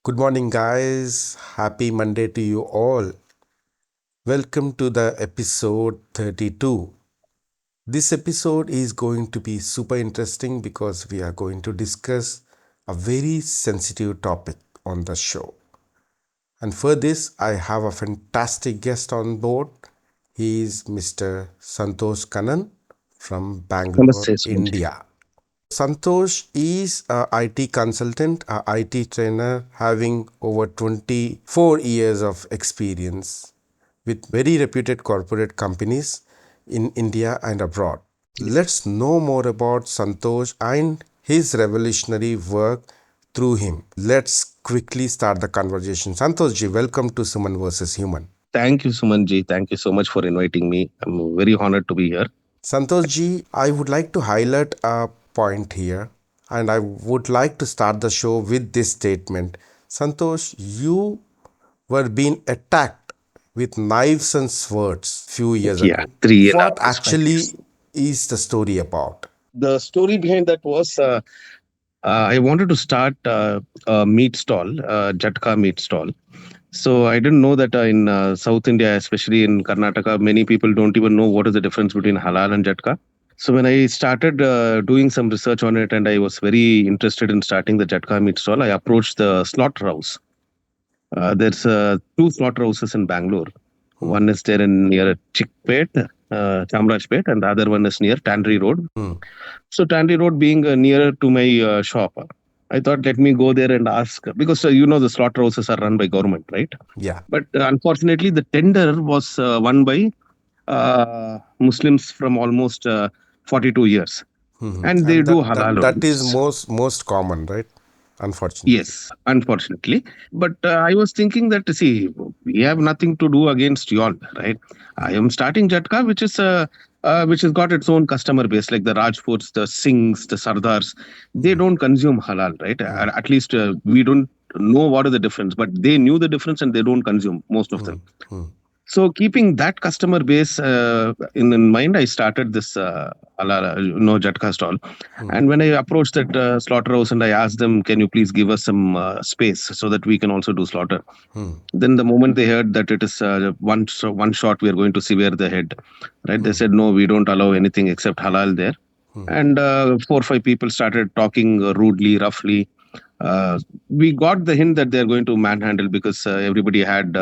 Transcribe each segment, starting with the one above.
Good morning, guys. Happy Monday to you all. Welcome to the episode 32. This episode is going to be super interesting because we are going to discuss a very sensitive topic on the show. And for this, I have a fantastic guest on board. He is Mr. Santhosh Kannan from Bangalore, Namaste, Suman. India. Santhosh is a IT consultant, a IT trainer having over 24 years of experience with very reputed corporate companies in India and abroad. Let's know more about Santhosh and his revolutionary work through him. Let's quickly start the conversation. Santhosh ji, welcome to Suman versus Human. Thank you, Suman ji. Thank you so much for inviting me. I'm very honored to be here. Santosh ji, I would like to highlight a point here, and I would like to start the show with this statement. Santosh, you were being attacked with knives and swords few years Yeah, ago. 3.5 What years, 5 years. actually is the story about? The story behind that was I wanted to start a meat stall, Jhatka Meat stall. So I didn't know that in South India, especially in Karnataka, many people don't even know what is the difference between halal and Jhatka. So when I started doing some research on it and I was very interested in starting the Jhatka Meat stall, I approached the slaughterhouse. There's two slaughterhouses in Bangalore. Hmm. One is there in near Chickpet, Chamrajpet, and the other one is near Tannery Road. Hmm. So Tannery Road being nearer to my shop, I thought let me go there and ask because the slaughterhouses are run by government, right? Yeah. But unfortunately, the tender was won by Muslims from almost 42 years, Hmm. and they And do that halal that only. is most common, right? Unfortunately. Yes, unfortunately. But I was thinking that, see, we have nothing to do against y'all, right? I am starting Jhatka, which has got its own customer base, like the Rajputs, the Singhs, the Sardars. They Hmm. don't consume halal, right? Hmm. At least we don't know what is the difference, but they knew the difference and they don't consume, most of Hmm. them. Hmm. So keeping that customer base in mind, I started this Jhatka stall. Hmm. And when I approached that slaughterhouse and I asked them, "Can you please give us some space so that we can also do slaughter?" Hmm. Then the moment they heard that it is one shot, we are going to sever the head, right? They Hmm. said, "No, we don't allow anything except halal there." Hmm. And four or five people started talking rudely, roughly. Uh, we got the hint that they're going to manhandle because everybody had,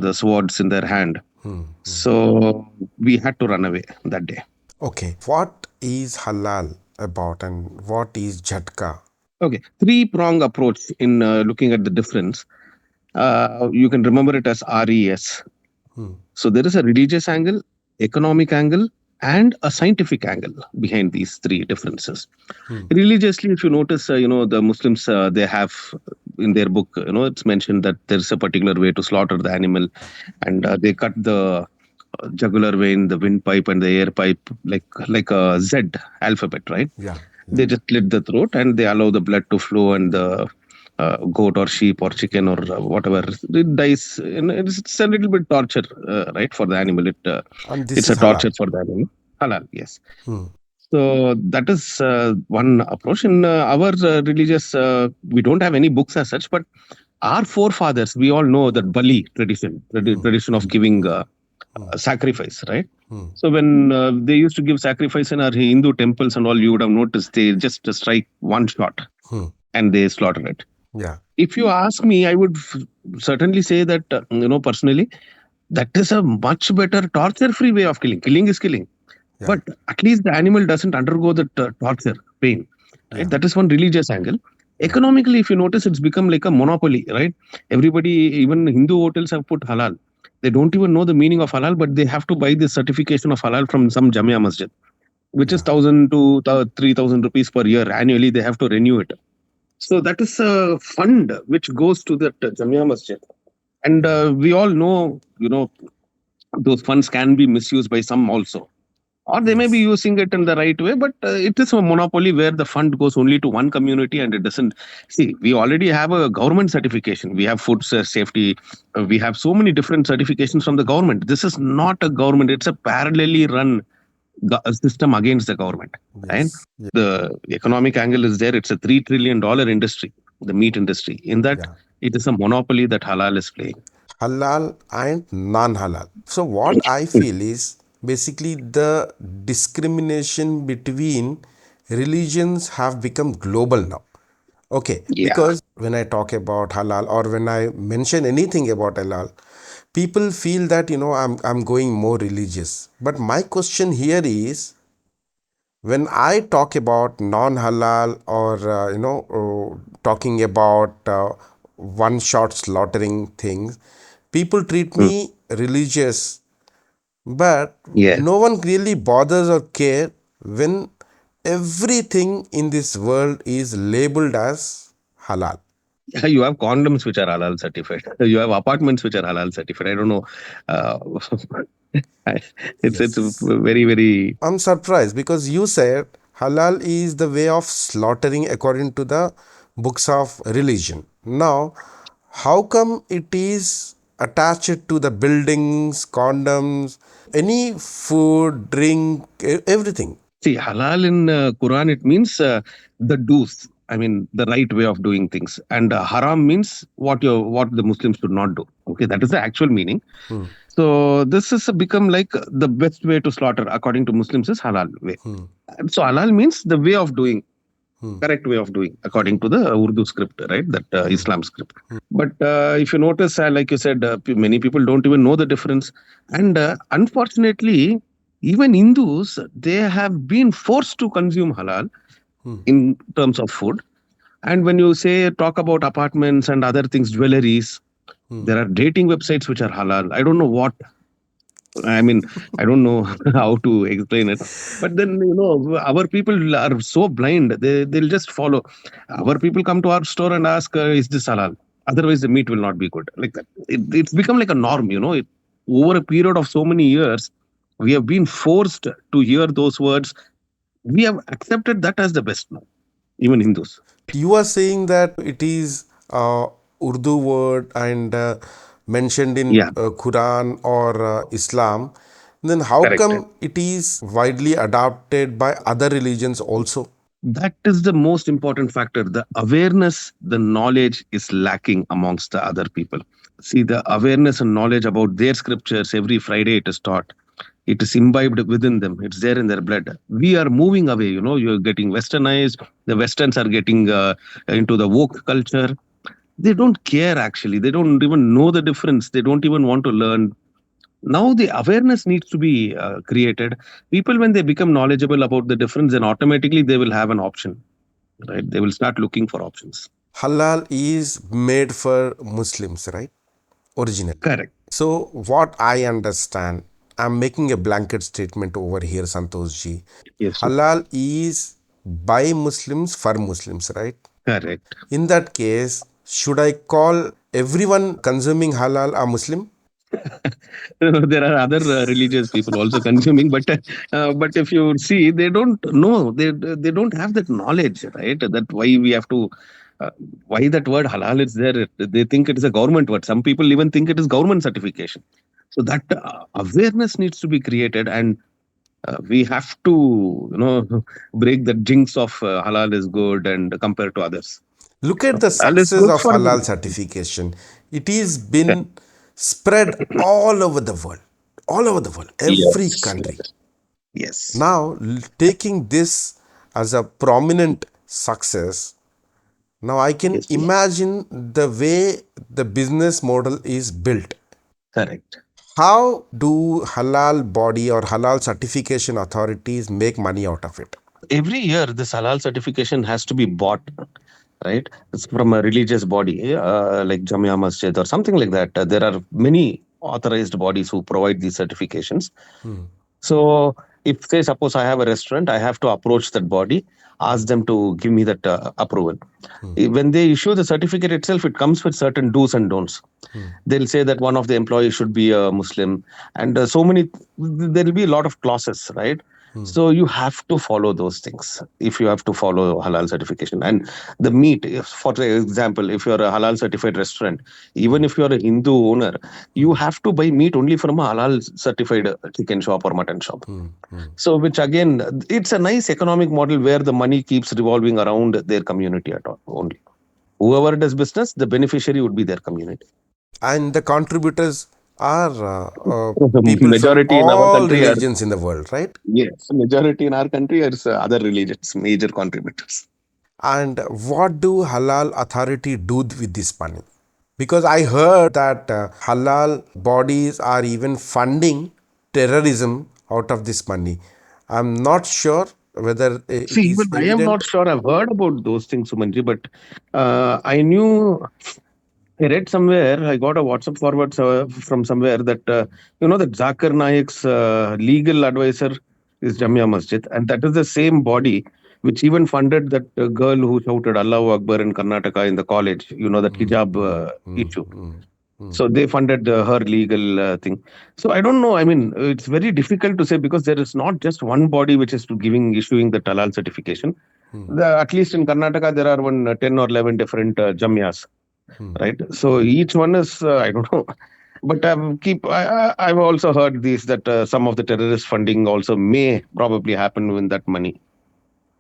the swords in their hand. Hmm. So we had to run away that day. Okay, what is halal about and what is jhatka? Okay, three-prong approach in looking at the difference. You can remember it as RES. Hmm. So there is a religious angle, economic angle, and a scientific angle behind these three differences. Hmm. Religiously, if you notice, the Muslims they have in their book, it's mentioned that there is a particular way to slaughter the animal, and they cut the jugular vein, the windpipe, and the air pipe like a Z alphabet, right? Yeah, yeah. They just slit the throat and they allow the blood to flow, and the goat or sheep or chicken or whatever it dies. It's a little bit torture, right, for the animal. And this It's a is halal. torture for the animal. Halal, yes. Hmm. So that is one approach. In our religious, we don't have any books as such, but our forefathers, we all know that Bali tradition, Hmm. tradition of giving Hmm. sacrifice, right? Hmm. So when they used to give sacrifice in our Hindu temples and all, you would have noticed they just strike one shot Hmm. and they slaughter it. Yeah. If you ask me, I would certainly say that personally, that is a much better torture-free way of killing. Killing is killing, Yeah. but at least the animal doesn't undergo the torture pain. Right? Yeah. That is one religious angle. Yeah. Economically, if you notice, it's become like a monopoly, right? Everybody, even Hindu hotels have put halal. They don't even know the meaning of halal, but they have to buy this certification of halal from some Jamia masjid, which is Yeah. 1,000 to 3,000 rupees per year. Annually, they have to renew it. So that is a fund which goes to that Jamia masjid. And Yeah. we all know, those funds can be misused by some also, or they may be Yes. using it in the right way, but it is a monopoly where the fund goes only to one community and it doesn't. See, we already have a government certification, we have food safety, we have so many different certifications from the government. This is not a government, it's a parallelly run system against the government, right? Yes. Yeah. The economic angle is there. It's a $3 trillion industry. the meat industry. In that, Yeah. it is a monopoly that halal is playing. Halal and non halal. So, what I feel is basically the discrimination between religions have become global now. Okay, Yeah. because when I talk about halal or when I mention anything about halal, people feel that I'm going more religious. But my question here is, when I talk about non halal or talking about one shot slaughtering things, people treat Mm. me religious, but Yes. no one really bothers or care when everything in this world is labeled as halal. Yeah, you have condoms which are halal certified. You have apartments which are halal certified. I don't know. Uh, it's Yes. very very. I'm surprised because you said halal is the way of slaughtering according to the books of religion. Now, how come it is attached to the buildings, condoms, any food, drink, everything? See, halal in Quran, it means the do's. I mean, the right way of doing things, and haram means what the Muslims should not do. Okay, that is the actual meaning. Hmm, So this has become like the best way to slaughter according to Muslims is halal way. hmm, And so halal means the way of doing, hmm, correct way of doing according to the Urdu script, right? That hmm, Islam script. But if you notice, like you said, many people don't even know the difference. And unfortunately, even Hindus, they have been forced to consume halal hmm, in terms of food. And when you say talk about apartments and other things, jewelries, hmm. there are dating websites which are halal. I don't know what. I mean, I don't know how to explain it. But then, our people are so blind. They'll just follow. Our people come to our store and ask, is this halal? Otherwise, the meat will not be good. Like that. It's become like a norm. Over a period of so many years, we have been forced to hear those words. We have accepted that as the best now, even Hindus. You are saying that it is Urdu word and mentioned in Yeah, Quran or Islam. Then how correct. come it is widely adopted by other religions also? That is the most important factor. The awareness, the knowledge is lacking amongst the other people. See, the awareness and knowledge about their scriptures, every Friday it is taught. It is imbibed within them. It's there in their blood. We are moving away. You're getting westernized. The Westerns are getting into the woke culture. They don't care actually. They don't even know the difference. They don't even want to learn. Now the awareness needs to be created. People, when they become knowledgeable about the difference, then automatically they will have an option, right? They will start looking for options. Halal is made for Muslims, right? Originally. Correct. So, what I understand, I'm making a blanket statement over here, Santosh ji. Yes, sir. Halal is by Muslims for Muslims, right? Correct. In that case, should I call everyone consuming halal a Muslim? There are other religious people also consuming, but if you see, they don't know. They don't have that knowledge, right? That why we have to. Uh, why that word halal is there? They think it is a government word. Some people even think it is government certification. So that awareness needs to be created, and we have to, break the jinx of halal is good and compared to others. Look at the Halal is success good of for halal certification. It is been spread all over the world, every yes, country. yes, yes, Now, taking this as a prominent success, now I can yes, imagine the way the business model is built. correct. How do halal body or halal certification authorities make money out of it? Every year this halal certification has to be bought, right? It's from a religious body, like Jamia Masjid or something like that. There are many authorized bodies who provide these certifications. Hmm, So if, say, suppose I have a restaurant, I have to approach that body, ask them to give me that approval. hmm, When they issue the certificate itself, it comes with certain do's and don'ts. hmm, They'll say that one of the employees should be a Muslim, and so many. There will be a lot of clauses, right? hmm, So you have to follow those things if you have to follow halal certification. And the meat, for example, if you're a halal certified restaurant, even if you're a Hindu owner, you have to buy meat only from a halal certified chicken shop or mutton shop. hmm, hmm. So, which again, it's a nice economic model where the money keeps revolving around their community at all only. Whoever does business, the beneficiary would be their community. And the contributors are people from Majority in our all country are, religions in the world, right? yes, majority in our country are other religions, major contributors. And what do halal authority do with this money? Because I heard that halal bodies are even funding terrorism out of this money. I'm not sure whether See, it even is I am evident. not sure. I've heard about those things, Sumanji, but I knew I read somewhere, I got a WhatsApp forward from somewhere that, that Zakir Naik's legal advisor is Hmm, Jamia Masjid. And that is the same body which even funded that girl who shouted Allahu Akbar in Karnataka in the college, that hmm, hijab hmm, hmm, issue. hmm, hmm. So they funded her legal thing. So I don't know. I mean, it's very difficult to say because there is not just one body which is to issuing the Talal certification. At least in Karnataka, there are 10 or 11 different Jamias, right? So each one is I don't know, but I've also heard this that some of the terrorist funding also may probably happen with that money.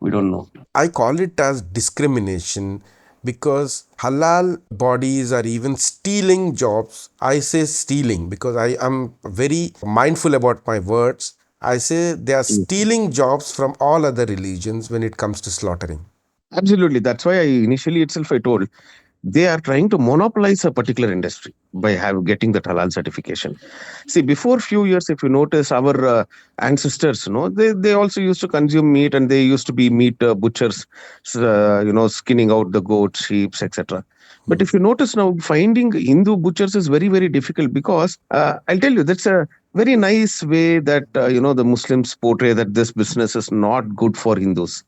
We don't know. I call it as discrimination because halal bodies are even stealing jobs. I say stealing because I am very mindful about my words. I say they are Mm. stealing jobs from all other religions when it comes to slaughtering. Absolutely, that's why I initially itself I told they are trying to monopolize a particular industry by getting the halal certification. See, before few years, if you notice, our ancestors, they also used to consume meat, and they used to be meat butchers, skinning out the goats, sheep, etc. But if you notice now, finding Hindu butchers is very, very difficult because I'll tell you that's a very nice way that the Muslims portray that this business is not good for Hindus,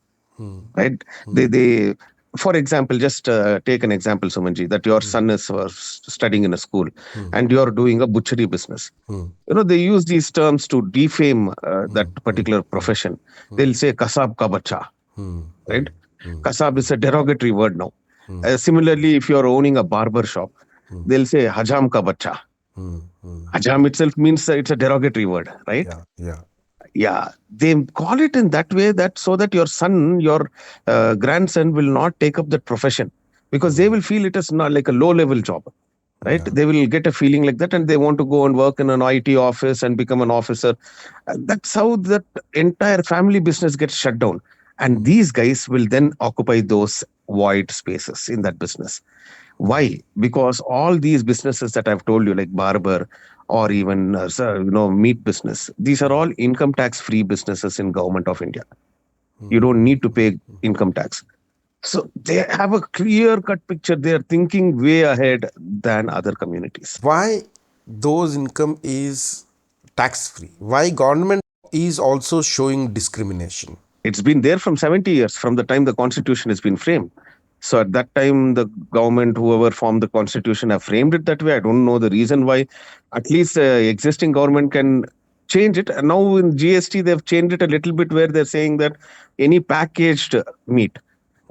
right? They for example, just take an example, Sumanji, that your son is studying in a school and you're doing a butchery business. They use these terms to defame that particular profession. They'll say kasab ka bacha, right? Kasab is a derogatory word now. Similarly, if you're owning a barber shop, they'll say hajam ka bacha. Hajam itself means it's a derogatory word, right? Yeah, yeah. Yeah, they call it in that way, that so that your son, your grandson will not take up that profession because they will feel it is not like a low level job, right? Yeah. They will get a feeling like that and they want to go and work in an IT office and become an officer. That's how that entire family business gets shut down, and these guys will then occupy those void spaces in that business. Why? Because all these businesses that I've told you, like barber or even meat business, these are all income tax free businesses in government of India. You don't need to pay income tax. So they have a clear cut picture. They are thinking way ahead than other communities. Why those income is tax free? Why government is also showing discrimination? It's been there from 70 years from the time the constitution has been framed. So at that time, the government, whoever formed the constitution, have framed it that way. I don't know the reason why. At least existing government can change it. And now in GST, they've changed it a little bit where they're saying that any packaged meat,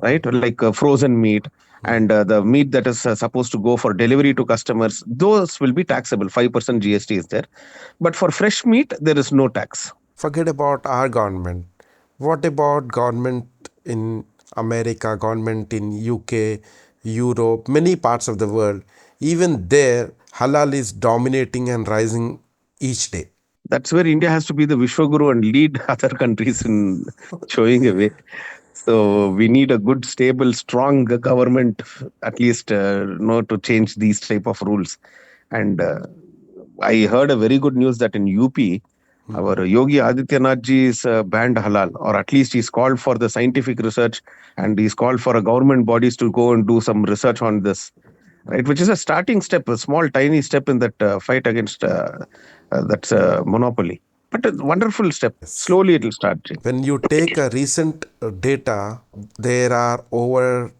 right, like frozen meat and the meat that is supposed to go for delivery to customers, those will be taxable. 5% GST is there. But for fresh meat, there is no tax. Forget about our government. What about government in America, government in UK, Europe, many parts of the world? Even there, halal is dominating and rising each day. That's where India has to be the Vishwaguru and lead other countries in showing a way. So we need a good, stable, strong government, at least, to change these type of rules. And I heard a very good news that in UP, our Yogi Adityanath ji is banned halal, or at least he's called for the scientific research, and he's called for a government bodies to go and do some research on this, right? Which is a starting step, a small, tiny step in that fight against that's monopoly. But a wonderful step. Yes. Slowly, it'll start. When you take a recent data, there are over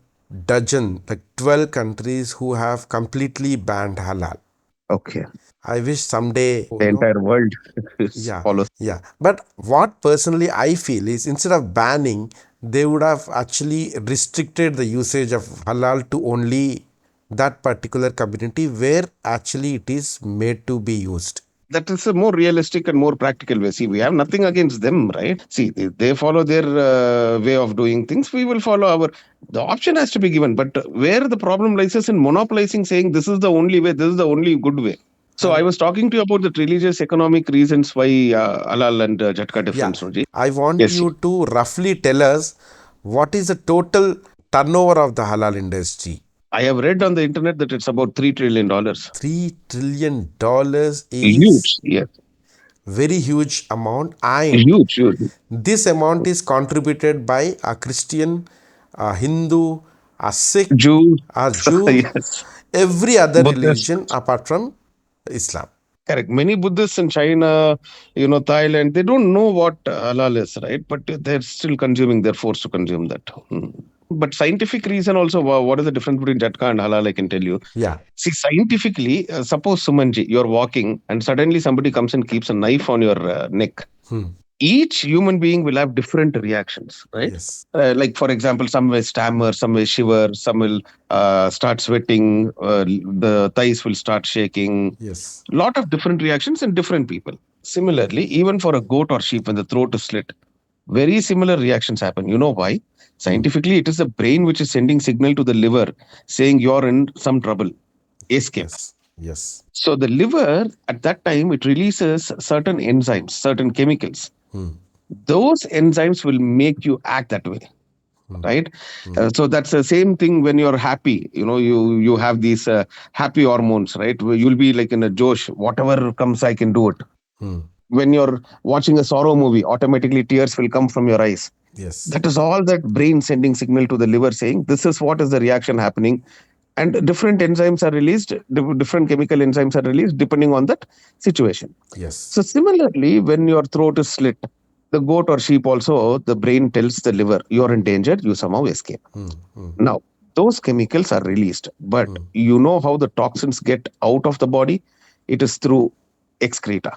dozen, like 12 countries who have completely banned halal. Okay, I wish someday, the entire world yeah, follows. yeah. But what personally I feel is instead of banning, they would have actually restricted the usage of halal to only that particular community where actually it is made to be used. That is a more realistic and more practical way. See, we have nothing against them, right? See, they follow their way of doing things. We will follow our. The option has to be given, but where the problem lies is in monopolizing, saying this is the only way, this is the only good way. So I And was talking to you about the religious economic reasons why halal and jhatka yeah, difference, Noji. I want Yes, you to roughly tell us what is the total turnover of the halal industry. I have read on the internet that it's about $3 trillion. $3 trillion is Huge, yes, very huge amount, and huge, huge. this amount is contributed by a Christian, a Hindu, a Sikh, Jew, a Jew, yes, every other Buddhist. religion apart from Islam. Correct. Many Buddhists in China, Thailand, they don't know what halal is, right? But they're still consuming. They're forced to consume that. But scientific reason also, what is the difference between Jhatka and halal? I can tell you. Yeah. See, scientifically, suppose Sumanji, you're walking and suddenly somebody comes and keeps a knife on your neck. Hmm. Each human being will have different reactions, right? Yes. Like, for example, some will stammer, some will shiver, some will start sweating, the thighs will start shaking. Yes. Lot of different reactions in different people. Similarly, even for a goat or sheep, when the throat is slit, very similar reactions happen. You know why? Hmm. Scientifically, it is the brain which is sending signal to the liver saying you're in some trouble, escape. Yes. Yes. So the liver at that time it releases certain enzymes, certain chemicals. Hmm. Those enzymes will make you act that way, Hmm. right? Hmm. So that's the same thing when you're happy. You have these happy hormones, right? Where you'll be like in a josh, whatever comes I can do it. Hmm. When you're watching a sorrow movie, automatically tears will come from your eyes. Yes. That is all that brain sending signal to the liver saying this is what is the reaction happening, and different enzymes are released, different chemical enzymes are released depending on that situation. Yes. So similarly, when your throat is slit, the goat or sheep also, the brain tells the liver you're in danger, you somehow escape. Hmm. Hmm. Now those chemicals are released, but Hmm. you know how the toxins get out of the body? It is through excreta.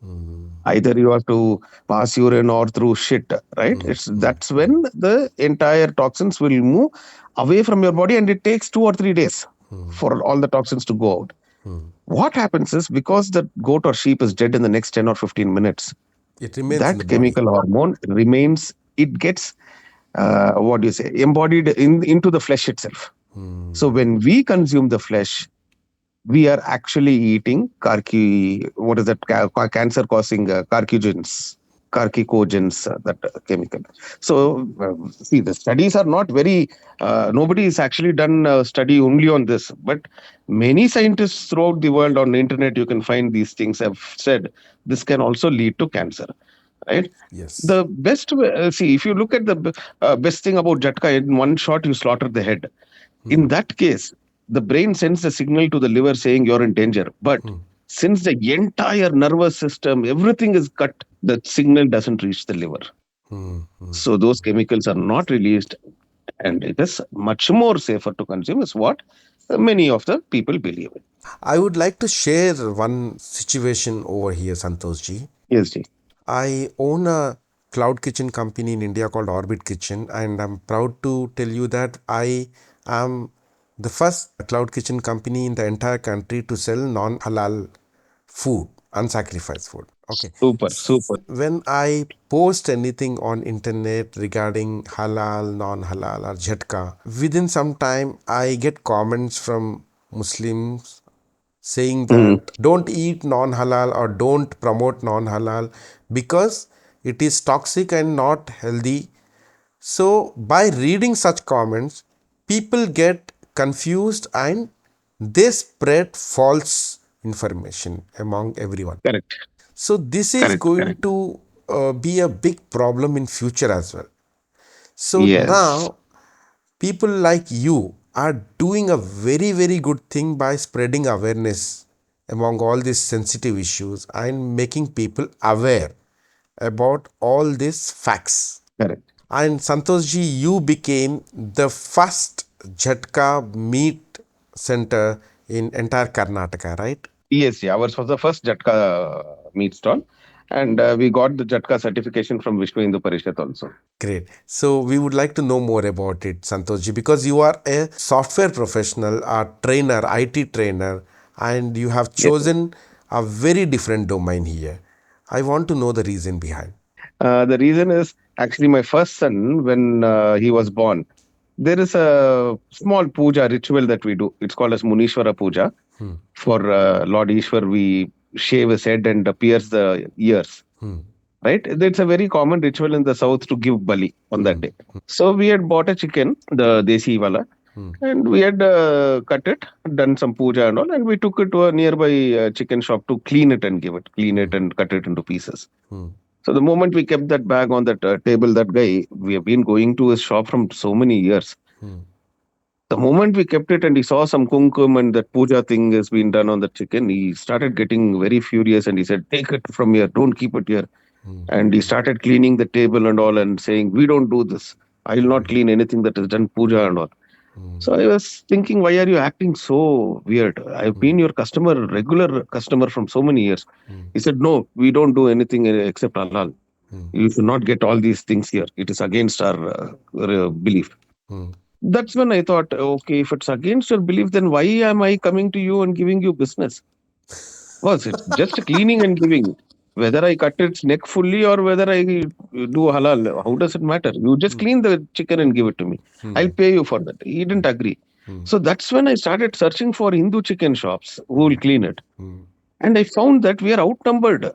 Hmm. Either you have to pass urine or through shit, right? Hmm. It's Hmm. That's when the entire toxins will move away from your body, and it takes 2 or 3 days Hmm. for all the toxins to go out. Hmm. What happens is because the goat or sheep is dead in the next 10 or 15 minutes, It remains in the that body. chemical hormone remains, it gets what do you say, embodied into the flesh itself. So Hmm. when we consume the flesh, we are actually eating what is that, cancer causing carcinogens, that chemical. So, see, the studies are not very, nobody has actually done a study only on this, but many scientists throughout the world on the internet, you can find these things have said this can also lead to cancer, right? Yes. The best way, see, if you look at the best thing about Jhatka, in one shot, you slaughter the head. Hmm. In that case, the brain sends a signal to the liver saying you're in danger. But Hmm. since the entire nervous system, everything is cut, the signal doesn't reach the liver. Hmm. Hmm. So those chemicals are not released, and it is much more safer to consume, is what many of the people believe in. I would like to share one situation over here, Santosh ji. Yes, Ji. I own a cloud kitchen company in India called Orbit Kitchen, and I'm proud to tell you that I am the first cloud kitchen company in the entire country to sell non halal food, unsacrificed food. Okay. Super, super. When I post anything on internet regarding halal, non halal, or jhatka, within some time I get comments from Muslims saying Mm, that don't eat non halal or don't promote non halal because it is toxic and not healthy. So, by reading such comments, people get confused and they spread false information among everyone. correct, So, this is correct, going correct. to be a big problem in future as well. So Yes, now people like you are doing a very good thing by spreading awareness among all these sensitive issues and making people aware about all these facts. correct. And Santoshji, you became the first Jhatka Meat Center in entire Karnataka, right? Yes, yeah, ours was the first Jhatka meat stall, and we got the Jhatka certification from Vishwa Hindu Parishad also. Great. So we would like to know more about it, Santoshji, because you are a software professional, a trainer, IT trainer, and you have Yes, sir. chosen a very different domain here. I want to know the reason behind. The reason is actually my first son, when he was born, there is a small puja ritual that we do. It's called as Munishwara Puja. Hmm. For Lord Ishwar, we shave his head and pierce the ears. Hmm. Right? It's a very common ritual in the south to give bali on that Hmm. day. So we had bought a chicken, the desi wala, Hmm. and we had cut it, done some puja and all, and we took it to a nearby chicken shop to clean Hmm. it and cut it into pieces. Hmm. So the moment we kept that bag on that table, that guy, we have been going to his shop from so many years. Hmm. The moment we kept it and he saw some kumkum and that puja thing has been done on the chicken, he started getting very furious and he said, "Take it from here, don't keep it here." Hmm. And he started cleaning the table and all and saying, "We don't do this. I will not clean anything that is done puja and all." Hmm. So I was thinking, why are you acting so weird? I've Hmm. been your customer, regular customer from so many years. Hmm. He said, "No, we don't do anything except halal. Hmm. You should not get all these things here. It is against our belief." Hmm. That's when I thought, okay, if it's against your belief, then why am I coming to you and giving you business? Was it just cleaning and giving? Whether I cut its neck fully or whether I do halal, how does it matter? You just Hmm. clean the chicken and give it to me. I'll Hmm. pay you for that. He didn't agree. Hmm. So that's when I started searching for Hindu chicken shops who will clean it. Hmm. And I found that we are outnumbered.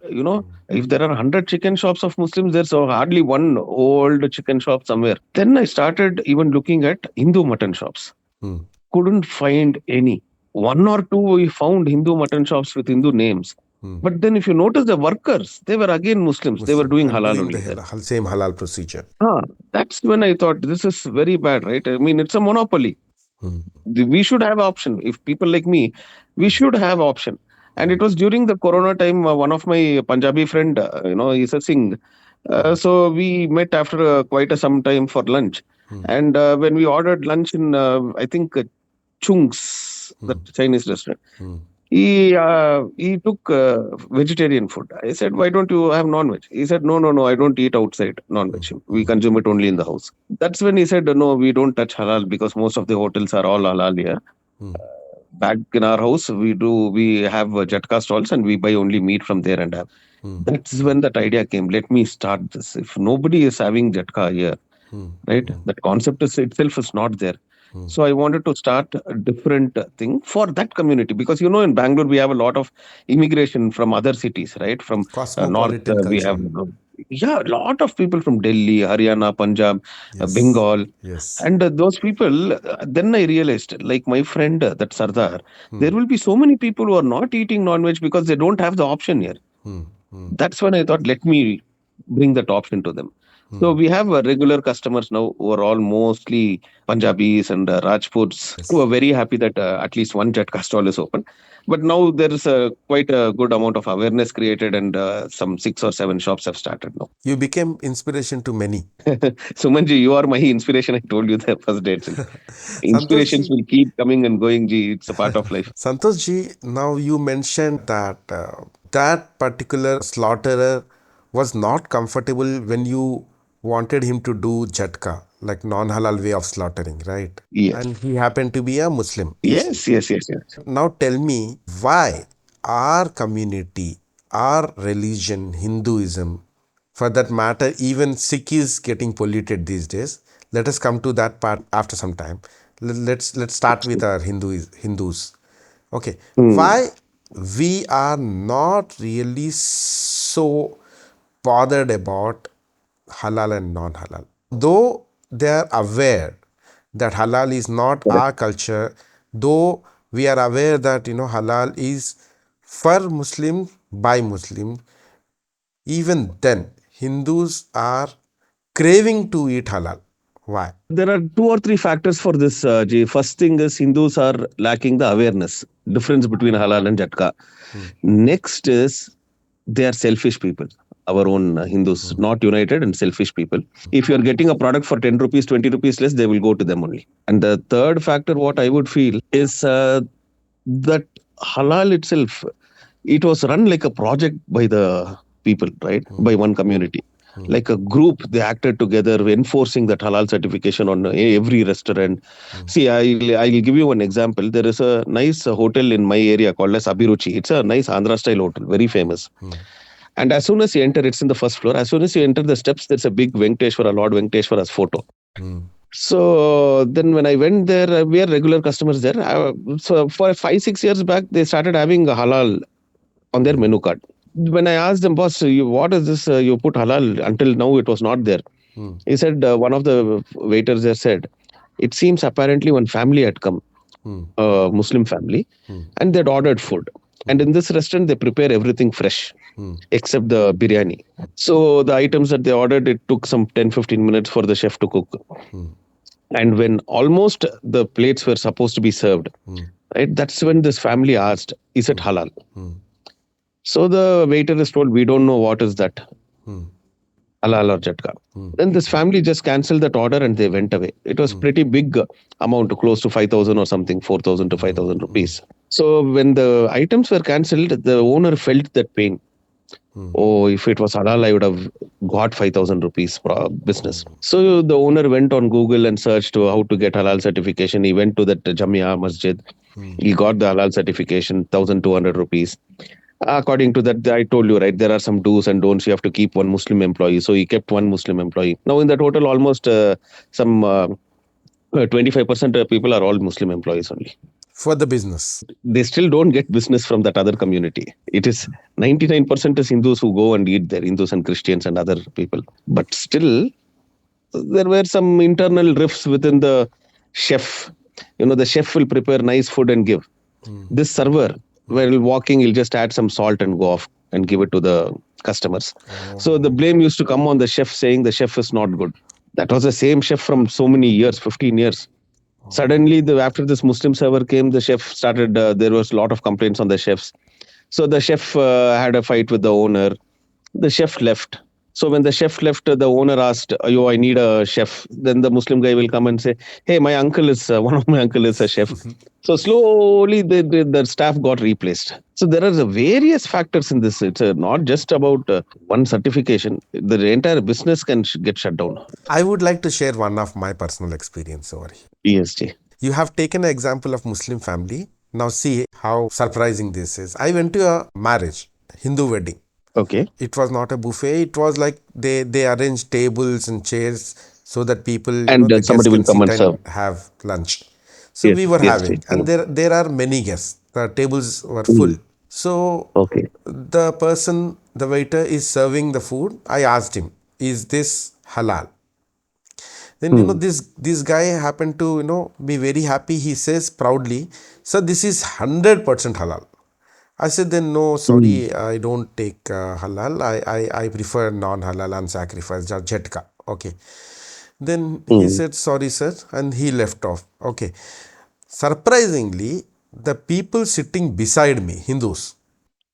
If there are 100 chicken shops of Muslims, there's hardly one old chicken shop somewhere. Then I started even looking at Hindu mutton shops. Hmm. Couldn't find any. One or two we found Hindu mutton shops with Hindu names. Hmm. But then if you notice the workers, they were again Muslims. They were Muslim doing and halal doing the only there. same halal procedure. That's when I thought this is very bad, right? I mean, it's a monopoly. Hmm. We should have option. If people like me, we should have option. And Hmm. it was during the corona time, one of my Punjabi friend, he's a Singh. Hmm. So we met after quite a some time for lunch. Hmm. And when we ordered lunch in, I think, Chung's, that Hmm. Chinese restaurant, Hmm. he took vegetarian food. I said, "Why don't you have non-veg?" He said, "No, no, no, I don't eat outside non-veg. We Hmm. consume it only in the house." That's when he said, "No, we don't touch halal because most of the hotels are all halal here. Hmm. Back in our house, we have jhatka stalls and we buy only meat from there and have." Hmm. That's when that idea came. Let me start this. If nobody is having jhatka here, Hmm. right? That concept itself is not there. Hmm. So I wanted to start a different thing for that community because in Bangalore we have a lot of immigration from other cities, right? From north Cosmopolitan we have culture. yeah, a lot of people from Delhi, Haryana, Punjab, Yes. Bengal, Yes. and those people. Then I realized, like my friend that Sardar, Hmm. there will be so many people who are not eating non-veg because they don't have the option here. Hmm. Hmm. That's when I thought, let me bring that option to them. So Hmm. we have regular customers now who are all mostly Punjabis and Rajputs who are Yes. very happy that at least one Jhatka stall is open. But now there is quite a good amount of awareness created and some 6 or 7 shops have started now. You became inspiration to many. Sumanji, you are my inspiration. I told you the first day itself. Santosh Inspirations ji, will keep coming and going, Ji. It's a part of life. Santosh ji, now you mentioned that that particular slaughterer was not comfortable when you wanted him to do jhatka, like non-halal way of slaughtering, right? Yes. And he happened to be a Muslim. Yes, yes, yes, yes. Now tell me why our community, our religion, Hinduism, for that matter, even Sikh is getting polluted these days. Let us come to that part after some time. Let's start with our Hindus. Okay, Hmm. why we are not really so bothered about halal and non-halal, though they are aware that halal is not Correct. our culture, though we are aware that halal is for Muslim by Muslim, even then Hindus are craving to eat halal. Why? There are 2 or 3 factors for this, Ji. First thing is Hindus are lacking the awareness, difference between halal and jhatka. Hmm. Next is they are selfish people. Our own Hindus, Hmm. not united and selfish people. If you're getting a product for 10 rupees, 20 rupees less, they will go to them only. And the third factor, what I would feel is that halal itself, it was run like a project by the people, right? Hmm. By one community. mm, like a group. They acted together, enforcing that halal certification on every restaurant. mm, See, I'll give you one example. There is a nice hotel in my area called as Abiruchi. It's a nice Andhra style hotel, very famous. mm, And as soon as you enter, it's in the first floor. As soon as you enter the steps, there's a big Venkateshwara, Lord Venkateshwara's photo. mm, So then when I went there, we are regular customers there. So for 5, 6 years back, they started having a halal on their mm, menu card. When I asked them, boss, what is this? You put halal. Until now, it was not there. mm, He said, one of the waiters there said, it seems apparently one family had come, mm, a Muslim family, mm, and they'd ordered food. And mm, in this restaurant, they prepare everything fresh mm, except the biryani. So the items that they ordered, it took some 10, 15 minutes for the chef to cook. mm, And when almost the plates were supposed to be served, mm, right, that's when this family asked, is it mm, halal? mm, So the waiter is told, we don't know what is that, mm, halal or jhatka. mm, Then this family just canceled that order and they went away. It was mm, pretty big amount, close to 5,000 or something, 4,000 to mm, 5,000 mm, rupees. So when the items were cancelled, the owner felt that pain. mm, Oh, if it was halal, I would have got 5,000 rupees business. mm, So the owner went on Google and searched how to get halal certification. He went to that Jamia Masjid. mm, He got the halal certification, 1,200 rupees. According to that, I told you, right, there are some do's and don'ts. You have to keep one Muslim employee. So he kept one Muslim employee. Now in that hotel, almost some 25% of people are all Muslim employees only. for the business. They still don't get business from that other community. It is 99% is Hindus who go and eat there, Hindus and Christians and other people. But still, there were some internal rifts within the chef. The chef will prepare nice food and give. Mm, This server, mm. while walking, he'll just add some salt and go off and give it to the customers. So the Oh, blame used to come on the chef, saying the chef is not good. That was the same chef from so many years, 15 years. Suddenly, oh. after this Muslim server came, the chef started. There was a lot of complaints on the chefs. So the chef had a fight with the owner. The chef left. So when the chef left, the owner asked, "Yo, I need a chef." Then the Muslim guy will come and say, "Hey, my uncle is one of my uncle is a chef." So slowly, the staff got replaced. So there are various factors in this. It's not just about one certification. The entire business can get shut down. I would like to share one of my personal experience over here. ESG. You have taken an example of Muslim family. Now see how surprising this is. I went to a marriage, Hindu wedding. Okay. It was not a buffet. It was like they arranged tables and chairs so that people, And the guests somebody will can come sit and serve. and have lunch. So Yes. we were Yes. having, and there are many guests. The tables were full. Mm. So Okay. the person, the waiter is serving the food. I asked him, "Is this halal?" Then Mm. this guy happened to be very happy. He says proudly, "Sir, this is 100% halal." I said, "Then no, Mm. sorry, I don't take halal. I prefer non halal unsacrificed jhatka." Okay. Then he Mm. said, "Sorry, sir," and he left off. Okay. Surprisingly, the people sitting beside me, Hindus,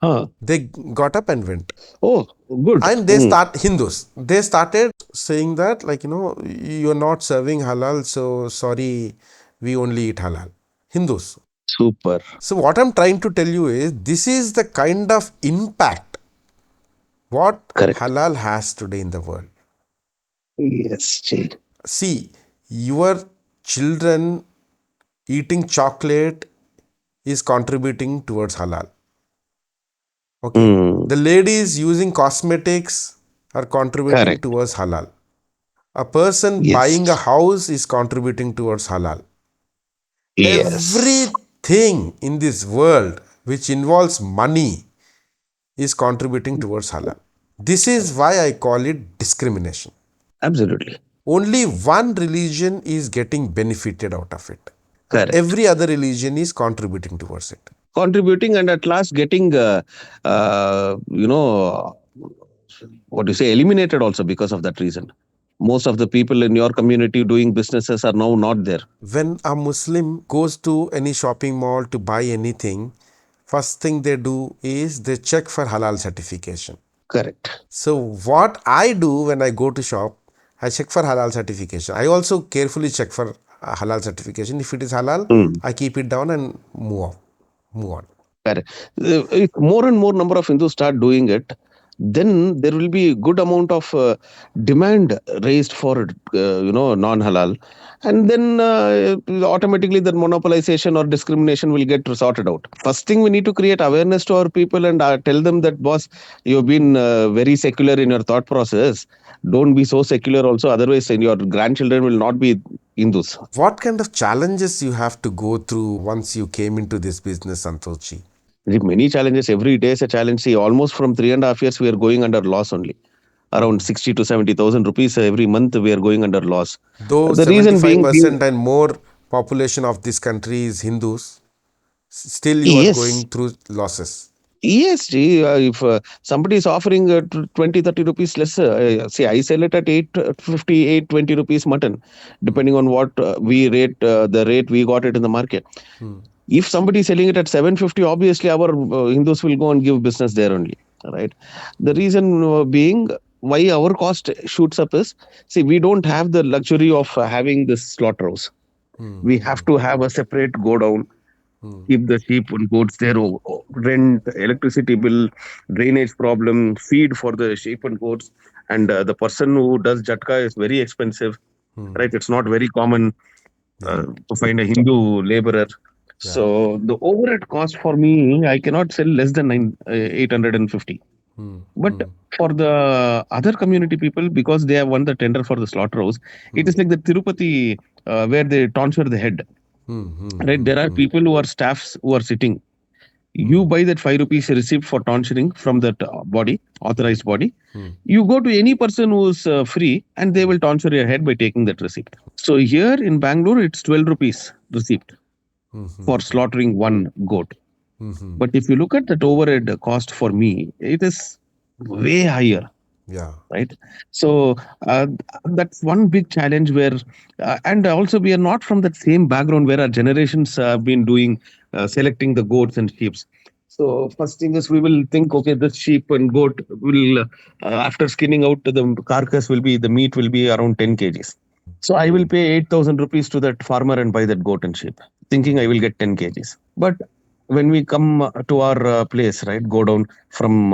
Huh. they got up and went. Oh, good. And they Mm. start Hindus. They started saying that, like, you're not serving halal, so sorry, we only eat halal. Hindus. Super. So what I'm trying to tell you is this is the kind of impact what Correct. halal has today in the world. Yes, Jay. See, your children eating chocolate is contributing towards halal. Okay. Mm. The ladies using cosmetics are contributing Correct. towards halal. A person Yes. buying a house is contributing towards halal. Yes. Everything in this world which involves money is contributing towards halal. This is why I call it discrimination. Absolutely. Only one religion is getting benefited out of it, and Correct. every other religion is contributing towards it. Contributing and at last getting, uh, you know, what do you say, eliminated also because of that reason. Most of the people in your community doing businesses are now not there. When a Muslim goes to any shopping mall to buy anything, first thing they do is they check for halal certification. Correct. So what I do when I go to shop, I check for halal certification. I also carefully check for halal certification. If it is halal, Mm. I keep it down and move on. Move on. Correct. If more and more number of Hindus start doing it, then there will be a good amount of demand raised for non halal, and then automatically the monopolization or discrimination will get sorted out. First thing, we need to create awareness to our people and tell them that, boss, you've been very secular in your thought process, don't be so secular also, otherwise your grandchildren will not be Hindus. What kind of challenges you have to go through once you came into this business, Santoshi? There are many challenges. Every day is a challenge. See, almost from 3.5 years, we are going under loss only. Around 60 to 70,000 rupees every month, we are going under loss. Though The reason being, 75% and more population of this country is Hindus, still you are yes, going through losses. yes, gee, if somebody is offering 20, 30 rupees less, see, I sell it at 850, 820 rupees mutton, Hmm. depending on what the rate we got it in the market. Hmm. If somebody is selling it at 750, obviously our Hindus will go and give business there only, right? The reason being why our cost shoots up is, see, we don't have the luxury of having this slaughterhouse. Hmm. We have to have a separate go down, Hmm. keep the sheep and goats there, rent, electricity bill, drainage problem, feed for the sheep and goats. And the person who does Jhatka is very expensive, Hmm. right? It's not very common Yeah. to find a Hindu laborer. Yeah. So the overhead cost for me, I cannot sell less than 850. Hmm. But Hmm. for the other community people, because they have won the tender for the slaughterhouse, it Hmm. is like the Tirupati where they tonsure the head. Hmm. Hmm. Right? Hmm. There are Hmm. people who are staffs who are sitting. Hmm. You buy that 5 rupees receipt for tonsuring from that body, Hmm. authorized body. Hmm. You go to any person who's free and they will tonsure your head by taking that receipt. So here in Bangalore, it's 12 rupees receipt Hmm. Hmm. for slaughtering one goat. Hmm. Hmm. But if you look at that overhead cost for me, it is way higher, Yeah. right? So uh, that's one big challenge where, and also we are not from that same background where our generations have been doing selecting the goats and sheep. So first thing is we will think, okay, this sheep and goat will, after skinning out the carcass, will be the meat will be around 10 kgs. So I will pay 8,000 rupees to that farmer and buy that goat and sheep, thinking I will get 10 kgs. But when we come to our place, right, go down from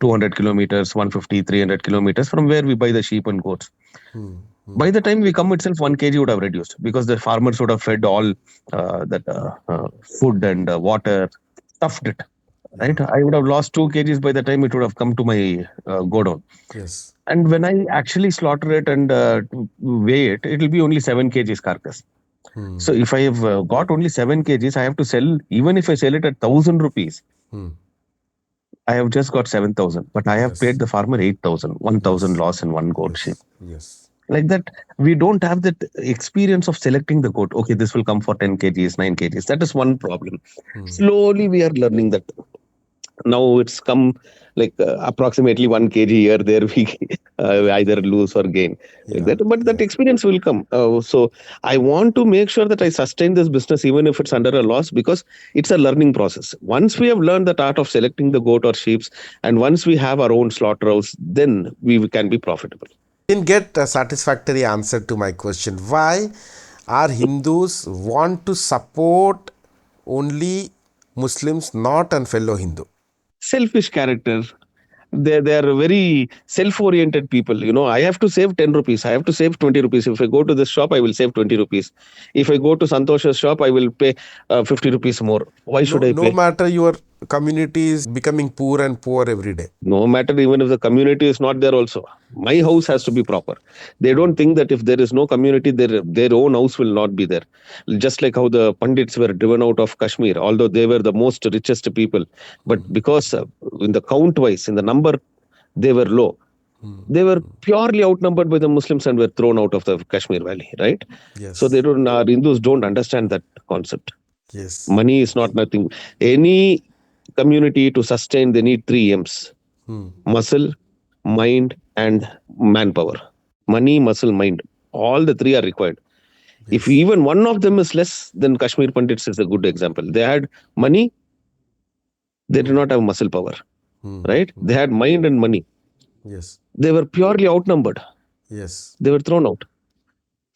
200 kilometers, 150, 300 kilometers from where we buy the sheep and goats. Hmm. Hmm. By the time we come itself, 1 kg would have reduced because the farmers would have fed all that food and water, stuffed it, Yeah. right? I would have lost 2 kgs by the time it would have come to my go down. Yes. And when I actually slaughter it and weigh it, it will be only 7 kgs carcass. So Hmm. if I have got only 7 kgs, I have to sell, even if I sell it at 1,000 rupees, Hmm. I have just got 7,000, but I have paid Yes. the farmer 8,000, 1,000 Yes. loss in one goat sheep. Yes. Yes. Like that, we don't have that experience of selecting the goat. Okay, this will come for 10 kgs, 9 kgs. That is one problem. Hmm. Slowly, we are learning that. Now it's come like approximately 1 kg here, there we either lose or gain like Yeah. that. But that Yeah. experience will come. So I want to make sure that I sustain this business even if it's under a loss because it's a learning process. Once we have learned that art of selecting the goat or sheep, and once we have our own slaughterhouse, then we can be profitable. Didn't get a satisfactory answer to my question. Why are Hindus want to support only Muslims, not a fellow Hindu? Selfish character. They are very self-oriented people. I have to save 10 rupees, I have to save 20 rupees. If I go to this shop, I will save 20 rupees. If I go to Santosh's shop, I will pay 50 rupees more. Why should No, I no pay? matter your community is becoming poor and poor every day. No matter, even if the community is not there also, my house has to be proper. They Hmm. don't think that if there is no community, their own house will not be there. Just like how the pandits were driven out of Kashmir, although they were the most richest people, but because in the count wise, in the number, they were low. They were purely outnumbered by the Muslims and were thrown out of the Kashmir Valley, right? So they Yes. don't. Our Hindus don't understand that concept. Yes. Money is not nothing. Any community to sustain, they need three M's: Hmm. muscle, mind, and manpower. Money, muscle, mind. All the three are required. If Yes. even one of them is less, then Kashmir Pandits is a good example. They had money, they did Hmm. not have muscle power, Hmm. right? Hmm. They had mind and money. Yes. They were purely outnumbered. Yes. They were thrown out.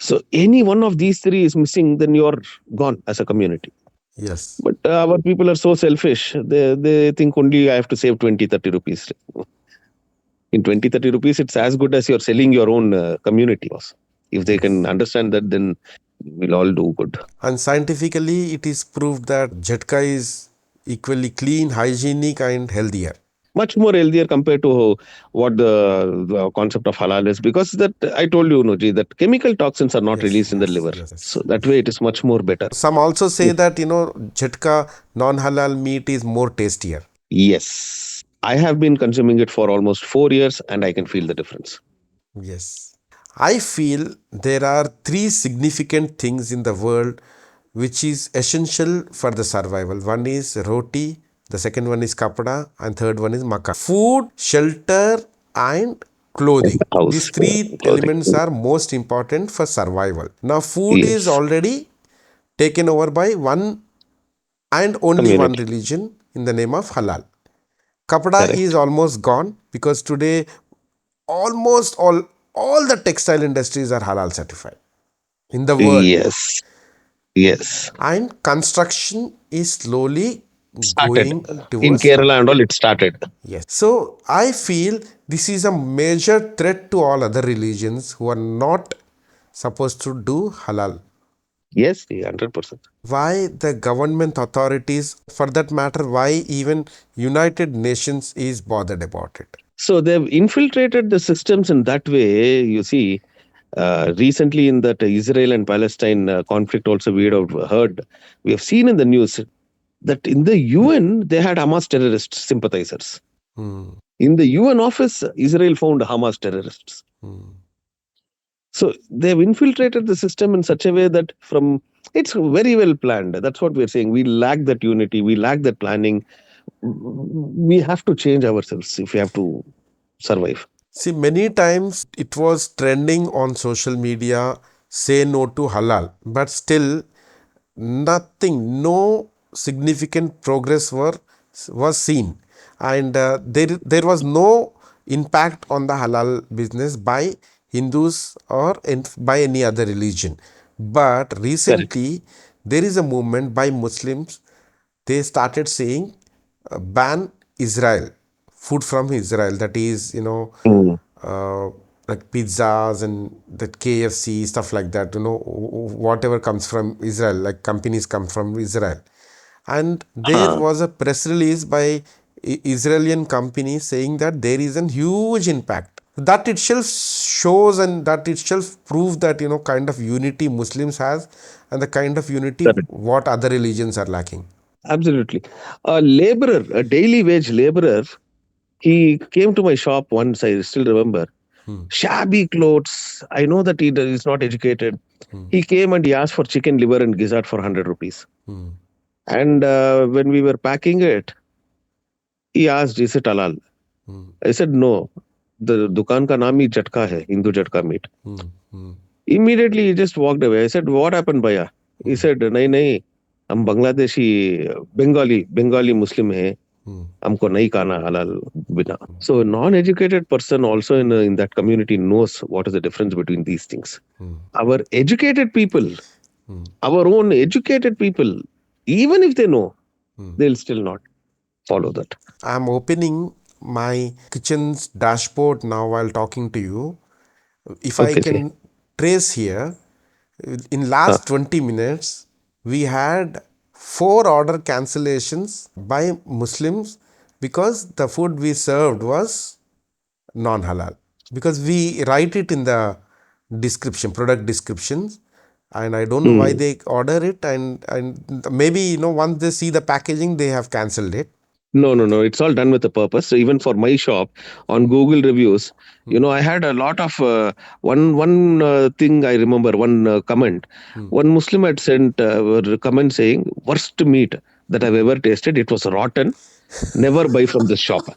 So any one of these three is missing, then you're gone as a community. Yes. But our people are so selfish. They think only I have to save 20, 30 rupees. In 20, 30 rupees, it's as good as you're selling your own community boss. If they can Yes. understand that, then we'll all do good. And scientifically, it is proved that Jhatka is equally clean, hygienic, and healthier. Much more healthier compared to what the concept of halal is, because that I told you, Noji, that chemical toxins are not Yes, released in the yes, liver. yes. So that way it is much more better. Some also say Yes. that, Jhatka non halal meat is more tastier. Yes. I have been consuming it for almost 4 years and I can feel the difference. Yes. I feel there are three significant things in the world which is essential for the survival. One is roti, the second one is kapda, and third one is makan. Food, shelter, and And clothing. the These house, three clothing. elements are most important for survival. Now, food is Yes. already taken over by one and only one Community. religion in the name of halal. Kapda is Correct. almost gone because today almost all the textile industries are halal certified in the world, Yes. Yes. and construction is slowly Started. going In towards Kerala halal. and all, it started. Yes. So I feel this is a major threat to all other religions who are not supposed to do halal. Yes, 100%. Why the government authorities, for that matter, why even United Nations is bothered about it? So they've infiltrated the systems in that way. You see, recently in that Israel and Palestine conflict, also we have heard, we have seen in the news that in the UN they had Hamas terrorist sympathizers. Hmm. In the UN office, Israel found Hamas terrorists. Hmm. So they've infiltrated the system in such a way that from it's very well planned. That's what we're saying. We lack that unity. We lack that planning. We have to change ourselves if we have to survive. See, many times it was trending on social media, say no to halal, but still nothing, no significant progress was seen, and there was no impact on the halal business by Hindus or by any other religion. But Correct. recently, there is a movement by Muslims. They started saying ban Israel, food from Israel. That is, Mm. uh, like pizzas and that KFC stuff like that. Whatever comes from Israel, like companies come from Israel, and there Huh. was a press release by Israeli company saying that there is a huge impact. That itself shows and that itself proves that kind of unity Muslims has and the kind of unity Correct. what other religions are lacking. Absolutely. A laborer, a daily wage laborer, he came to my shop once, I still remember. Hmm. Shabby clothes. I know that is not educated. Hmm. He came and he asked for chicken liver and gizzard for 100 rupees. Hmm. And when we were packing it, he asked, is it halal? Hmm. I said, no. The dukan ka naam hi Jhatka hai, Hindu Jhatka Meat. Hmm. Hmm. Immediately he just walked away. I said, what happened, Bhaiya? He Hmm. said, nahi, nahi. हम बांग्लादेशी बंगाली मुस्लिम हैं Hmm. हमको नहीं खाना halal बिना. So a non-educated person also in that community knows what is the difference between these things. Hmm. Our educated people, Hmm. our own educated people, even if they know, Hmm. they'll still not follow that. I'm opening my kitchen's dashboard now while talking to you. If I Okay, okay. can trace here, in Huh. last 20 minutes, we had 4 order cancellations by Muslims because the food we served was non-halal. Because we write it in the description, product descriptions, and I don't know why Hmm. they order it, and maybe once they see the packaging, they have cancelled it. No, no, no. It's all done with a purpose. So even for my shop on Google reviews, Hmm. I had a lot of one thing I remember one comment. Hmm. One Muslim had sent a comment saying worst meat that I've ever tasted. It was rotten. Never buy from this shop.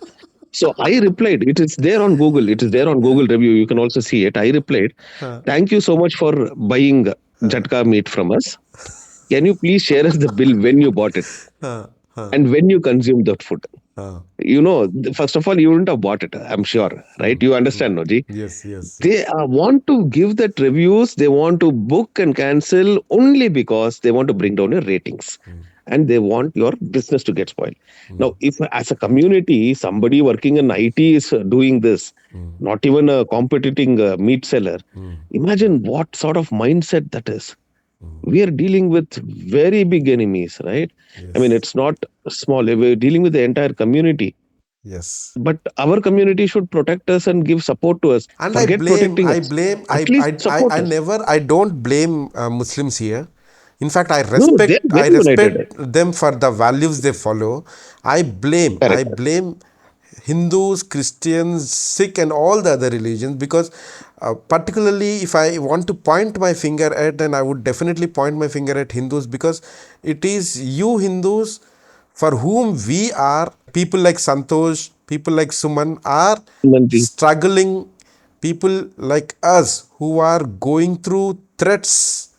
So I replied. It is there on Google. It is there on Google review. You can also see it. I replied, Huh. thank you so much for buying Jhatka meat from us. Can you please share us the bill when you bought it Huh. Huh. and when you consumed that food? Huh. First of all, you wouldn't have bought it, I'm sure, right? Hmm. You Hmm. understand, Noji? Yes, yes. They want to give that reviews, they want to book and cancel only because they want to bring down your ratings. and they want your business to get spoiled. mm, Now, if as a community, somebody working in IT is doing this, mm, not even a competing meat seller, mm, imagine what sort of mindset that is. mm. We are dealing with very big enemies, right? I mean, Yes, it's not small. We're dealing with the entire community. yes. But our community should protect us and give support to us. And Forget protecting us. I, At least support I us. never, I don't blame Muslims here. In fact, No, they're I very united. respect them for the values they follow. I Correct. blame Hindus, Christians, Sikh, and all the other religions because, particularly, if I want to point my finger at, and I would definitely point my finger at Hindus because it is you Hindus for whom we are people like Santhosh, people like Suman are Manji. struggling, people like us who are going through threats,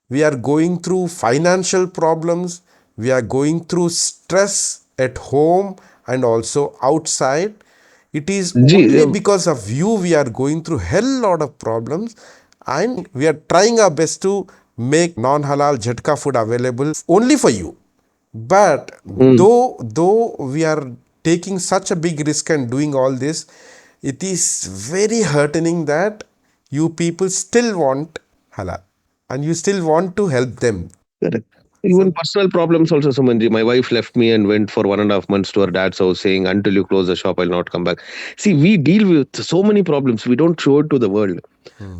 we are going through financial problems, we are going through stress at home and also outside. It is Gee, only because of you we are going through hell lot of problems, and we are trying our best to make non halal jhatka food available only for you. But mm, though we are taking such a big risk and doing all this, it is very heartening that you people still want halal and you still want to help them. correct. Even So personal problems also, Sumanji. My wife left me and went for 1.5 months to her dad's house saying, until you close the shop, I'll not come back. See, we deal with so many problems. We don't show it to the world,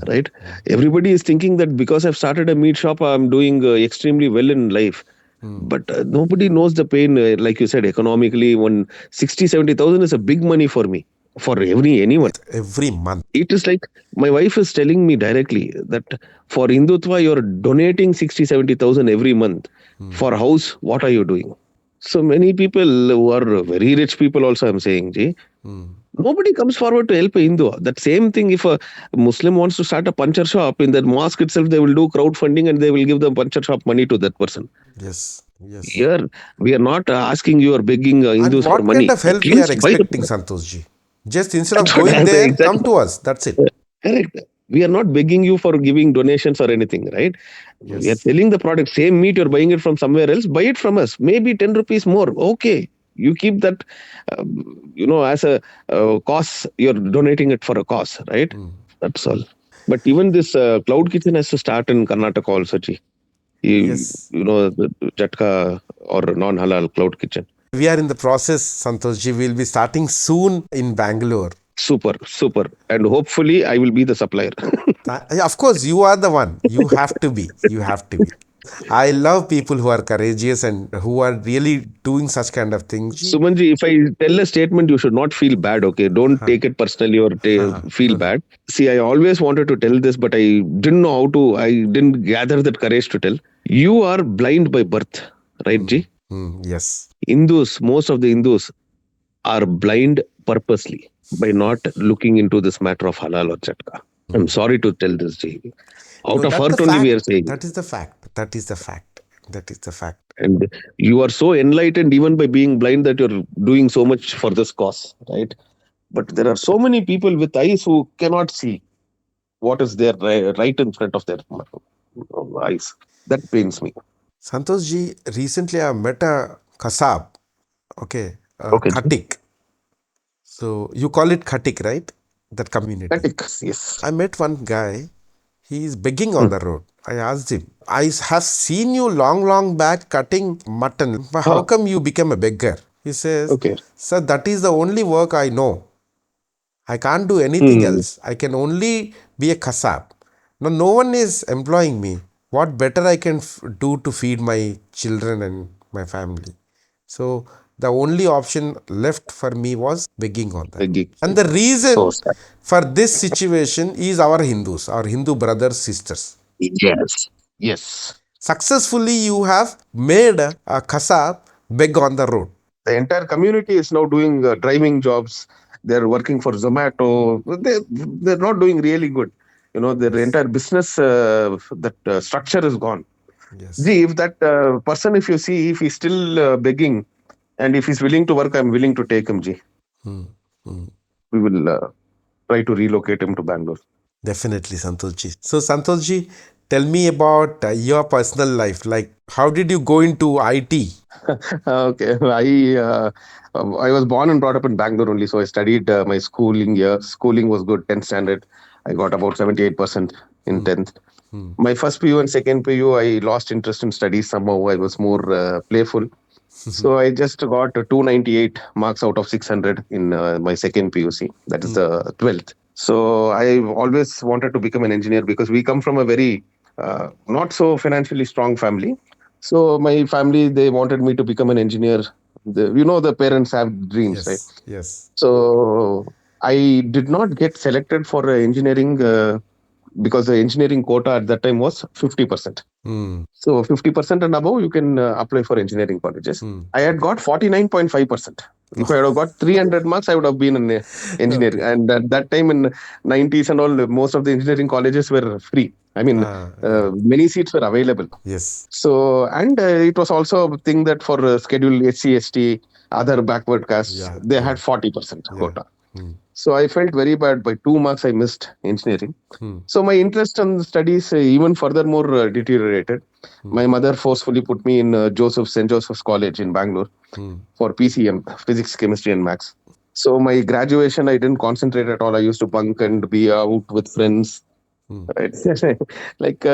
right? Everybody is thinking that because I've started a meat shop, I'm doing extremely well in life. But nobody knows the pain. Like you said, economically, when 60, 70,000 is a big money for me, for anyone. every month. It is like my wife is telling me directly that for Hindutva, you're donating 60, 70,000 every month. For house, what are you doing? So many people who are very rich people also, I'm saying, Ji, nobody comes forward to help a Hindu. That same thing, if a Muslim wants to start a puncture shop in that mosque itself, they will do crowdfunding and they will give the puncture shop money to that person. Yes, yes. Here, we are not asking you or begging And Hindus for what kind money. of At help we are least buy the expecting, product. Santoshji? Just instead of That's what going I'm saying. there, come Exactly. to us. That's it. Correct. We are not begging you for giving donations or anything, right? We are Yes. selling the product. Same meat, you're buying it from somewhere else. Buy it from us. Maybe 10 rupees more. Okay. You keep that, as a cause. You're donating it for a cause, right? That's all. But even this cloud kitchen has to start in Karnataka also, Ji. Yes. The Jhatka or non halal cloud kitchen. We are in the process, Santoshji. We'll be starting soon in Bangalore. Super, super. And hopefully, I will be the supplier. Of course, you are the one. You have to be. You have to be. I love people who are courageous and who are really doing such kind of things. Sumanji, if I tell a statement, you should not feel bad, okay? Don't take it personally or feel bad. See, I always wanted to tell this, but I didn't know how to, I didn't gather that courage to tell. You are blind by birth, right, Ji? Yes. Hindus, most of the Hindus are blind purposely by not looking into this matter of halal or chatka. I'm sorry to tell this, Ji. No, Out of that's the hurt only we are fact. saying. That is the fact. That is the fact. That is the fact. And you are so enlightened even by being blind that you're doing so much for this cause, right? But there are so many people with eyes who cannot see what is there right in front of their eyes. That pains me. Santosh ji, recently I met a kasab, okay, a Okay. khatik. So you call it khatik, right? That community. Statics, yes. I met one guy. He is begging on Hmm. the road. I asked him, I have seen you long, long back cutting mutton. But how Ah, come you become a beggar? He says, okay. Sir, that is the only work I know. I can't do anything Hmm. else. I can only be a kasab. Now, no one is employing me. What better I can do to feed my children and my family? So, the only option left for me was begging on that. Begging. And the So reason sad. for this situation is our Hindus, our Hindu brothers, sisters. Yes. Yes. Successfully, you have made a kasab beg on the road. The entire community is now doing driving jobs. They're working for Zomato. They're not doing really good. Their Yes. entire business that structure is gone. Yes. See, if that person, if you see, if he's still begging and if he's willing to work, I'm willing to take him, G. Hmm. Hmm. We will try to relocate him to Bangalore. Definitely, Santoshji. So, Santoshji, tell me about your personal life. Like, How did you go into IT? Okay, I was born and brought up in Bangalore only, so I studied my schooling year. Schooling was good, 10th standard. I got about 78% in Hmm. 10th. Hmm. My first PU and second PU, I lost interest in studies somehow. I was more playful. So I just got 298 marks out of 600 in my second PUC. That is Hmm. the 12th. So I always wanted to become an engineer because we come from a very not so financially strong family. So my family, they wanted me to become an engineer. The parents have dreams, right? Yes. Yes. So I did not get selected for engineering because the engineering quota at that time was 50%. Hmm. So 50% and above, you can apply for engineering colleges. Hmm. I had got 49.5%. If I had have got 300 marks, I would have been an engineer. Okay. And at that time in 90s and all, most of the engineering colleges were free. I mean, Yeah. many seats were available. Yes. So, and it was also a thing that for schedule SC, ST, other backward castes, Yeah. they Yeah. had 40% Yeah. quota. Hmm. So I felt very bad. By 2 marks, I missed engineering. Hmm. So my interest in studies even furthermore deteriorated. Hmm. My mother forcefully put me in St. Joseph's College in Bangalore Hmm. for PCM, Physics, Chemistry, and Maths. So my graduation, I didn't concentrate at all. I used to bunk and be out with friends. Hmm. Right? Like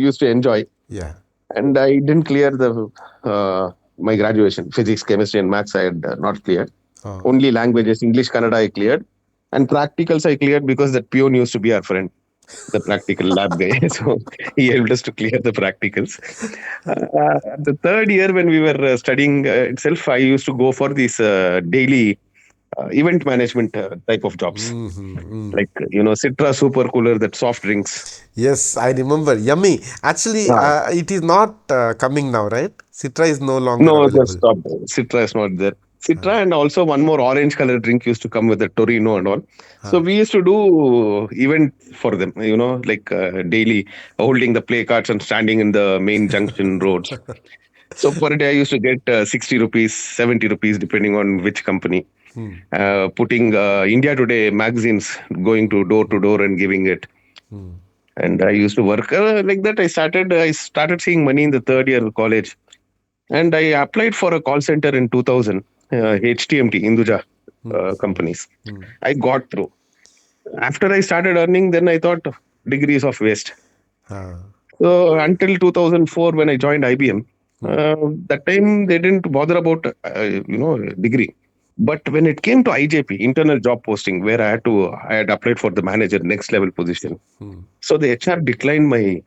used to enjoy, Yeah. and I didn't clear the my graduation. Physics, Chemistry, and Maths I had not cleared. Oh. Only languages, English, Kannada I cleared, and practicals I cleared because that peon used to be our friend, the practical lab guy. So he helped us to clear the practicals. The third year, when we were studying itself, I used to go for these daily event management type of jobs, Mm-hmm. like Citra Super Cooler, that soft drinks. Yes, I remember. Yummy. Actually, Ah, it is not coming now, right? Citra is no longer no, just available. stop. Citra is not there. Citra and also one more orange color drink used to come with the Torino and all. So Huh. we used to do event for them, like daily holding the play cards and standing in the main junction roads. So per day, I used to get 60 rupees, 70 rupees, depending on which company. Hmm. Putting India Today magazines, going to door and giving it. Hmm. And I used to work like that. I started seeing money in the third year of college, and I applied for a call center in 2000, HTMT, Hinduja Hmm. Hmm. companies. Hmm. I got through. After I started earning, then I thought degrees of waste. Huh. So until 2004, when I joined IBM, Hmm. that time they didn't bother about degree. But when it came to IJP, internal job posting, where I had applied for the manager next level position. Hmm. So the HR declined my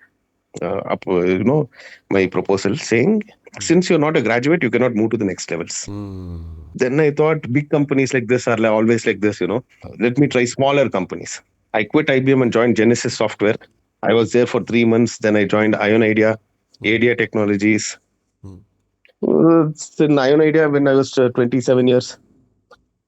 proposal, saying, since you're not a graduate, you cannot move to the next levels. Hmm. Then I thought big companies like this are always like this. Let me try smaller companies. I quit IBM and joined Genesis Software. I was there for 3 months. Then I joined Ion Idea, Hmm. ADIA Technologies. Hmm. In Ion Idea, when I was 27 years,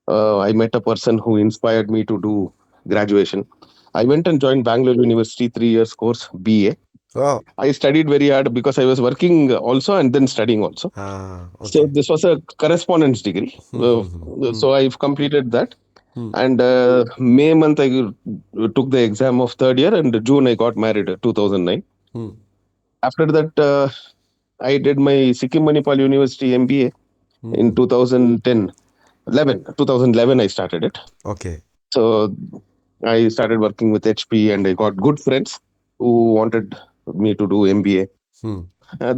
I met a person who inspired me to do graduation. I went and joined Bangalore University 3 years course BA. Oh. I studied very hard because I was working also and then studying also. Ah. So Okay. this was a correspondence degree. Hmm. Hmm. Hmm. Hmm. So I've completed that. Hmm. And May month I took the exam of third year, and June I got married, 2009. Hmm. After that, I did my Sikkim Manipal University MBA in Hmm. 2010. 2011 I started it. Okay. So I started working with HP, and I got good friends who wanted me to do MBA. Hmm.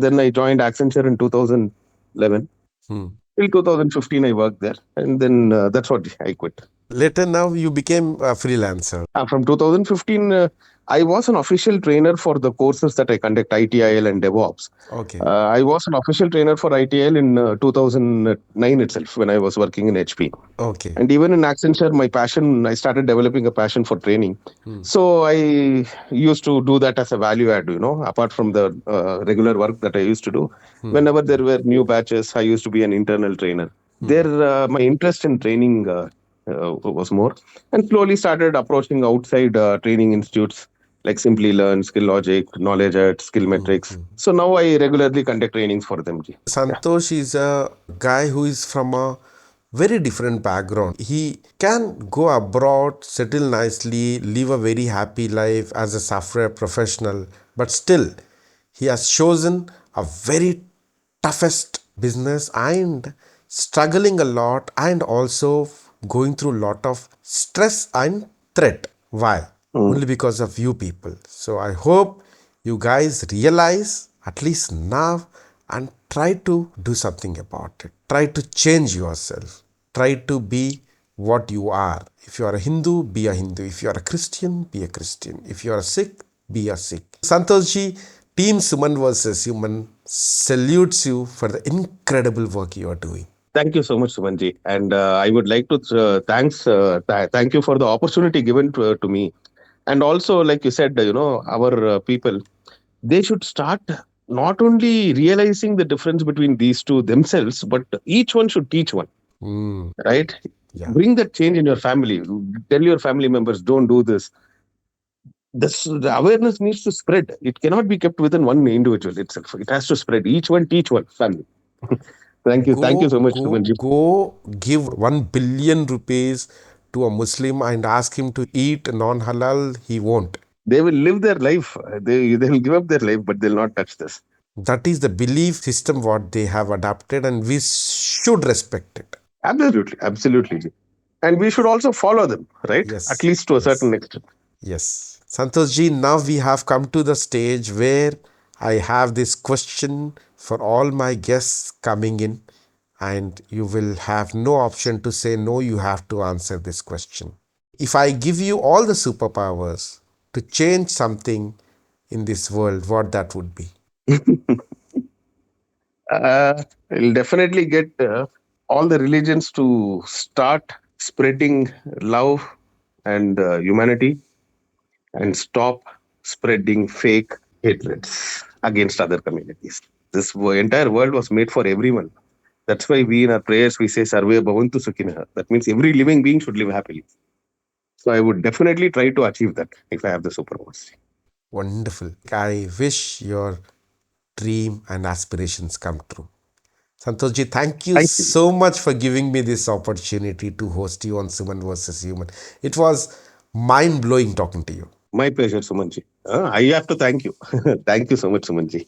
Then I joined Accenture in 2011. Hmm. Till 2015, I worked there. And then that's what I quit. Later, now you became a freelancer. From 2015, I was an official trainer for the courses that I conduct, ITIL and DevOps. Okay. I was an official trainer for ITIL in 2009 itself when I was working in HP. Okay. And even in Accenture, I started developing a passion for training. Hmm. So I used to do that as a value add, apart from the regular work that I used to do. Hmm. Whenever there were new batches, I used to be an internal trainer. Hmm. There, my interest in training was more, and slowly started approaching outside training institutes like Simply Learn, Skill Logic, Knowledge at Skill Hmm. Metrics. Hmm. So now I regularly conduct trainings for them. Ji. Yeah. Santosh is a guy who is from a very different background. He can go abroad, settle nicely, live a very happy life as a software professional, but still, he has chosen a very toughest business and struggling a lot and also going through a lot of stress and threat. Why? Mm. Only because of you people. So I hope you guys realize at least now and try to do something about it. Try to change yourself. Try to be what you are. If you are a Hindu, be a Hindu. If you are a Christian, be a Christian. If you are a Sikh, be a Sikh. Santoshji, Team Suman versus Human salutes you for the incredible work you are doing. Thank you so much, Sumanji. And I would like to thank you for the opportunity given to me. And also, like you said, our people, they should start not only realizing the difference between these two themselves, but each one should teach one, Mm, right? yeah. Bring that change in your family. Tell your family members, don't do this. The awareness needs to spread. It cannot be kept within one individual itself. It has to spread. Each one teach one family. Thank you so much, Sumanji. Go give 1 billion rupees to a Muslim and ask him to eat non halal, he won't. They will live their life. They will give up their life, but they'll not touch this. That is the belief system what they have adapted, and we should respect it. Absolutely, absolutely. And we should also follow them, right? At Yes, least to a certain yes, extent. yes. Santoshji, now we have come to the stage where I have this question for all my guests coming in, and you will have no option to say no, you have to answer this question. If I give you all the superpowers to change something in this world, what that would be? I'll definitely get all the religions to start spreading love and humanity and stop spreading fake hatreds against other communities. Entire world was made for everyone. That's why we in our prayers we say Sarve Bhavantu Sukhinah. That means every living being should live happily. So I would definitely try to achieve that if I have the superpowers. Wonderful. I wish your dream and aspirations come true. Santoshji, thank you Thank you. so much for giving me this opportunity to host you on Suman versus Human. It was mind blowing talking to you. My pleasure, Sumanji. I have to thank you. Thank you so much, Sumanji.